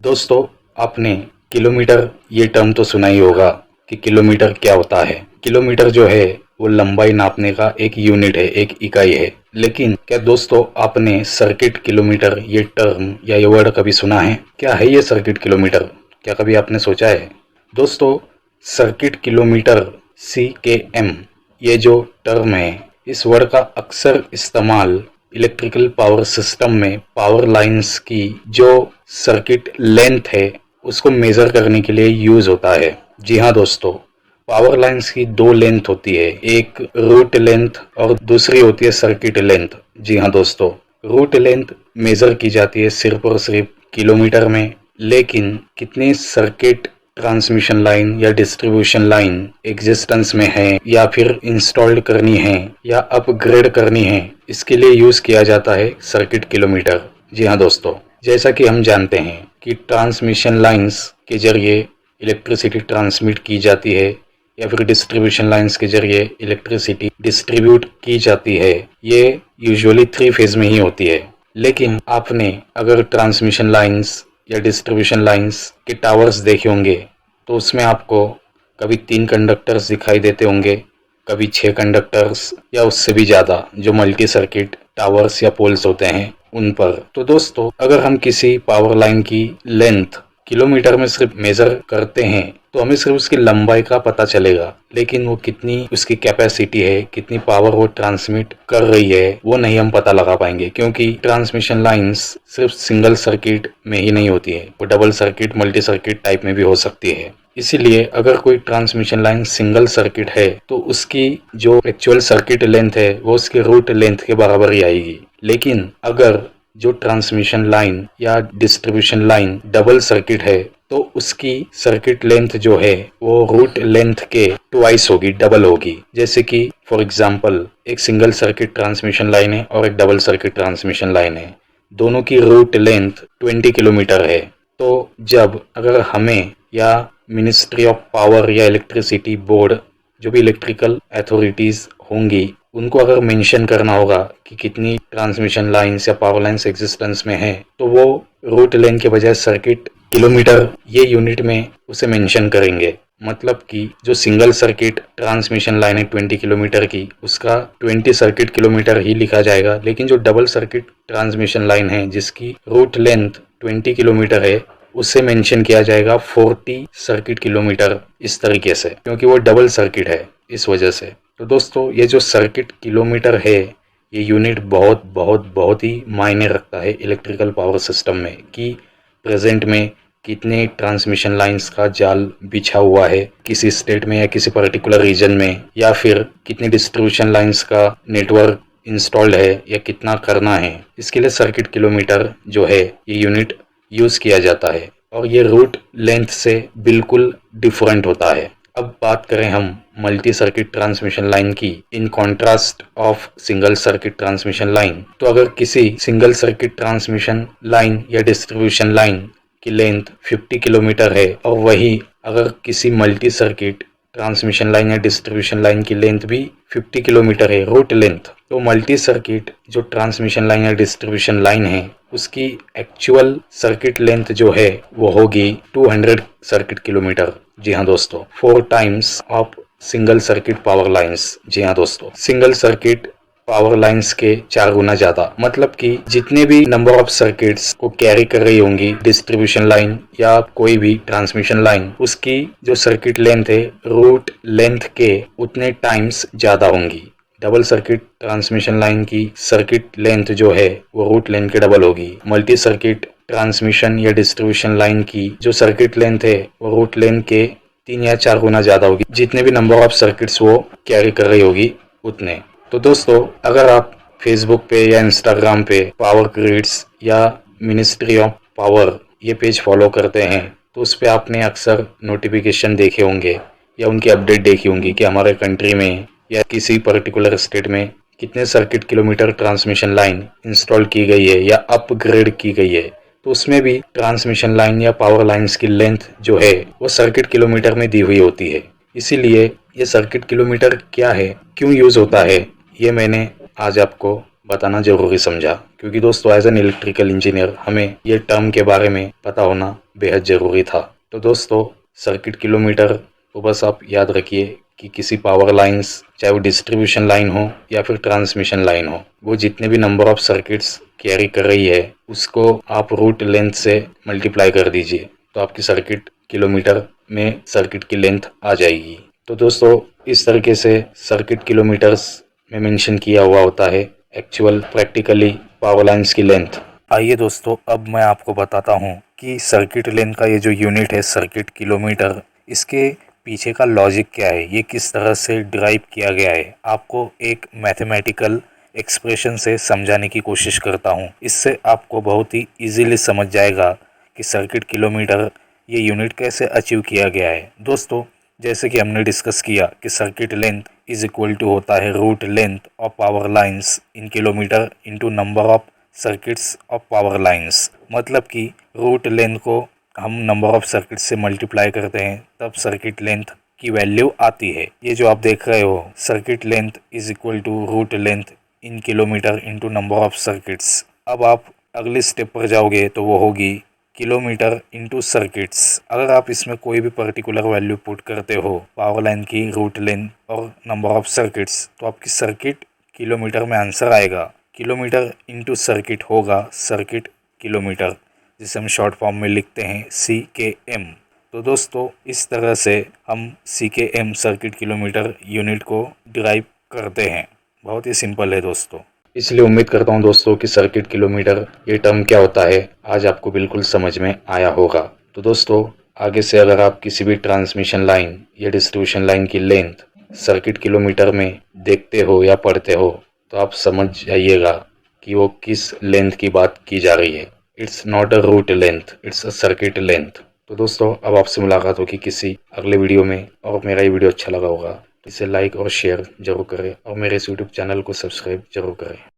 दोस्तों, आपने किलोमीटर ये टर्म तो सुना ही होगा कि किलोमीटर क्या होता है। किलोमीटर जो है वो लंबाई नापने का एक यूनिट है, एक इकाई है। लेकिन क्या दोस्तों आपने सर्किट किलोमीटर ये टर्म या ये वर्ड कभी सुना है? क्या है ये सर्किट किलोमीटर? क्या कभी आपने सोचा है? दोस्तों, सर्किट किलोमीटर CKM ये जो टर्म है, इस वर्ड का अक्सर इस्तेमाल इलेक्ट्रिकल पावर सिस्टम में पावर लाइंस की जो सर्किट लेंथ है उसको मेजर करने के लिए यूज होता है। जी हाँ दोस्तों, पावर लाइंस की दो लेंथ होती है, एक रूट लेंथ और दूसरी होती है सर्किट लेंथ। जी हाँ दोस्तों, रूट लेंथ मेजर की जाती है सिर्फ और सिर्फ किलोमीटर में, लेकिन कितनी सर्किट ट्रांसमिशन लाइन या डिस्ट्रीब्यूशन लाइन एग्जिस्टेंस में है या फिर इंस्टॉल्ड करनी है या अपग्रेड करनी है, इसके लिए यूज किया जाता है सर्किट किलोमीटर। जी हाँ दोस्तों, जैसा कि हम जानते हैं कि ट्रांसमिशन लाइंस के जरिए इलेक्ट्रिसिटी ट्रांसमिट की जाती है या फिर डिस्ट्रीब्यूशन लाइंस के जरिए इलेक्ट्रिसिटी डिस्ट्रीब्यूट की जाती है। ये यूजुअली 3 फेज में ही होती है। लेकिन आपने अगर ट्रांसमिशन लाइंस या डिस्ट्रीब्यूशन लाइंस के टावर्स देखे होंगे तो उसमें आपको कभी 3 कंडक्टर्स दिखाई देते होंगे, कभी 6 कंडक्टर्स या उससे भी ज़्यादा जो मल्टी सर्किट टावर्स या पोल्स होते हैं उन पर। तो दोस्तों, अगर हम किसी पावर लाइन की लेंथ किलोमीटर में सिर्फ मेजर करते हैं तो हमें सिर्फ उसकी लंबाई का पता चलेगा, लेकिन वो कितनी उसकी कैपेसिटी है, कितनी पावर वो ट्रांसमिट कर रही है, वो नहीं हम पता लगा पाएंगे, क्योंकि ट्रांसमिशन लाइंस सिर्फ सिंगल सर्किट में ही नहीं होती है, वो double circuit multi circuit type में भी हो सकती है। इसीलिए अगर कोई ट्रांसमिशन लाइन सिंगल सर्किट है तो उसकी जो एक्चुअल सर्किट लेंथ है वो उसके रूट लेंथ के बराबर ही आएगी। लेकिन अगर जो ट्रांसमिशन लाइन या डिस्ट्रीब्यूशन लाइन डबल सर्किट है तो उसकी सर्किट लेंथ जो है वो रूट लेंथ के ट्वाइस होगी, डबल होगी। जैसे कि फॉर एग्जांपल एक सिंगल सर्किट ट्रांसमिशन लाइन है और एक डबल सर्किट ट्रांसमिशन लाइन है, दोनों की रूट लेंथ 20 किलोमीटर है। तो जब अगर हमें या मिनिस्ट्री ऑफ पावर या इलेक्ट्रिसिटी बोर्ड, जो भी इलेक्ट्रिकल अथॉरिटीज होंगी, उनको अगर मेंशन करना होगा कि कितनी ट्रांसमिशन लाइंस या पावर लाइंस एग्जिस्टेंस में है, तो वो रूट लेंथ के बजाय सर्किट किलोमीटर ये यूनिट में उसे मेंशन करेंगे। मतलब कि जो सिंगल सर्किट ट्रांसमिशन लाइन है 20 किलोमीटर की, उसका 20 सर्किट किलोमीटर ही लिखा जाएगा। लेकिन जो डबल सर्किट ट्रांसमिशन लाइन है जिसकी रूट लेंथ 20 किलोमीटर है, उसे मेंशन किया जाएगा 40 सर्किट किलोमीटर, इस तरीके से, क्योंकि वो डबल सर्किट है, इस वजह से। तो दोस्तों, ये जो सर्किट किलोमीटर है ये यूनिट बहुत बहुत बहुत ही मायने रखता है इलेक्ट्रिकल पावर सिस्टम में, कि प्रेजेंट में कितने ट्रांसमिशन लाइंस का जाल बिछा हुआ है किसी स्टेट में या किसी पर्टिकुलर रीजन में, या फिर कितनी डिस्ट्रीब्यूशन लाइंस का नेटवर्क इंस्टॉल्ड है या कितना करना है। इसके लिए सर्किट किलोमीटर जो है ये यूनिट यूज किया जाता है और ये रूट लेंथ से बिल्कुल डिफरेंट होता है। अब बात करें हम मल्टी सर्किट ट्रांसमिशन लाइन की in contrast of single circuit transmission line, तो अगर किसी सिंगल सर्किट ट्रांसमिशन लाइन या डिस्ट्रीब्यूशन लाइन की लेंथ 50 किलोमीटर है और वही अगर किसी मल्टी सर्किट ट्रांसमिशन लाइन या डिस्ट्रीब्यूशन लाइन की लेंथ भी 50 किलोमीटर है रूट लेंथ, तो मल्टी सर्किट जो ट्रांसमिशन लाइन या डिस्ट्रीब्यूशन लाइन है उसकी एक्चुअल सर्किट लेंथ जो है वो होगी 200 सर्किट किलोमीटर। जी हाँ दोस्तों, 4 times of single circuit power lines. जी हाँ दोस्तों, सिंगल सर्किट पावर लाइंस के 4 गुना ज्यादा। मतलब कि जितने भी नंबर ऑफ सर्किट्स को कैरी कर रही होंगी डिस्ट्रीब्यूशन लाइन या कोई भी ट्रांसमिशन लाइन, उसकी जो सर्किट लेंथ है रूट लेंथ के उतने टाइम्स ज्यादा होंगी। डबल सर्किट ट्रांसमिशन लाइन की सर्किट लेंथ जो है वो रूट लेंथ के डबल होगी। मल्टी सर्किट ट्रांसमिशन या डिस्ट्रीब्यूशन लाइन की जो सर्किट लेंथ है वो रूट लेंथ के 3 या 4 गुना ज्यादा होगी। जितने भी नंबर ऑफ सर्किट्स वो कैरी कर रही होगी उतने। तो दोस्तों, अगर आप फेसबुक पे या इंस्टाग्राम पे पावर ग्रिड्स या मिनिस्ट्री ऑफ पावर ये पेज फॉलो करते हैं तो उस पर आपने अक्सर नोटिफिकेशन देखे होंगे या उनकी अपडेट देखी होंगी कि हमारे कंट्री में या किसी पर्टिकुलर स्टेट में कितने circuit kilometre transmission line install की गई है या अपग्रेड की गई है। तो उसमें भी ट्रांसमिशन लाइन या पावर लाइंस की लेंथ जो है वो सर्किट किलोमीटर में दी हुई होती है। इसीलिए ये सर्किट किलोमीटर क्या है, क्यों यूज होता है, ये मैंने आज आपको बताना जरूरी समझा, क्योंकि दोस्तों एज एन इलेक्ट्रिकल इंजीनियर हमें ये टर्म के बारे में पता होना बेहद ज़रूरी था। तो दोस्तों सर्किट किलोमीटर तो बस आप याद रखिए कि किसी पावर लाइंस, चाहे वो डिस्ट्रीब्यूशन लाइन हो या फिर ट्रांसमिशन लाइन हो, वो जितने भी नंबर ऑफ सर्किट्स कैरी कर रही है उसको आप रूट लेंथ से मल्टीप्लाई कर दीजिए, तो आपकी सर्किट किलोमीटर में सर्किट की लेंथ आ जाएगी। तो दोस्तों इस तरीके से सर्किट किलोमीटर्स में मेंशन किया हुआ होता है एक्चुअल प्रैक्टिकली पावर लाइन्स की लेंथ। आइए दोस्तों अब मैं आपको बताता हूँ कि सर्किट लेंथ का ये जो यूनिट है सर्किट किलोमीटर, इसके पीछे का लॉजिक क्या है, ये किस तरह से डिराइव किया गया है, आपको एक मैथमेटिकल एक्सप्रेशन से समझाने की कोशिश करता हूँ। इससे आपको बहुत ही इजीली समझ जाएगा कि सर्किट किलोमीटर ये यूनिट कैसे अचीव किया गया है। दोस्तों जैसे कि हमने डिस्कस किया कि circuit length is equal to होता है root length of power lines in kilometer into number of circuits of power lines. मतलब कि रूट लेंथ को हम नंबर ऑफ सर्किट से मल्टीप्लाई करते हैं तब सर्किट लेंथ की वैल्यू आती है। ये जो आप देख रहे हो circuit length is equal to root length in kilometer into number of circuits. अब आप अगले स्टेप पर जाओगे तो वो होगी किलोमीटर इंटू सर्किट्स। अगर आप इसमें कोई भी पर्टिकुलर वैल्यू पुट करते हो पावर लाइन की, रूट लेंथ और नंबर ऑफ सर्किट्स, तो आपकी सर्किट किलोमीटर में आंसर आएगा। किलोमीटर इंटू सर्किट होगा सर्किट किलोमीटर, जिसे हम शॉर्ट फॉर्म में लिखते हैं CKM। तो दोस्तों इस तरह से हम CKM सर्किट किलोमीटर यूनिट को डिराइव करते हैं। बहुत ही सिंपल है दोस्तों। इसलिए उम्मीद करता हूँ दोस्तों कि सर्किट किलोमीटर ये टर्म क्या होता है आज आपको बिल्कुल समझ में आया होगा। तो दोस्तों आगे से अगर आप किसी भी ट्रांसमिशन लाइन या डिस्ट्रीब्यूशन लाइन की लेंथ सर्किट किलोमीटर में देखते हो या पढ़ते हो तो आप समझ जाइएगा कि वो किस लेंथ की बात की जा रही है। It's not a root length, it's a circuit length. तो दोस्तों अब आपसे मुलाकात होगी किसी अगले वीडियो में, और मेरा ये वीडियो अच्छा लगा होगा तो इसे लाइक और शेयर जरूर करें और मेरे इस यूट्यूब चैनल को सब्सक्राइब जरूर करें।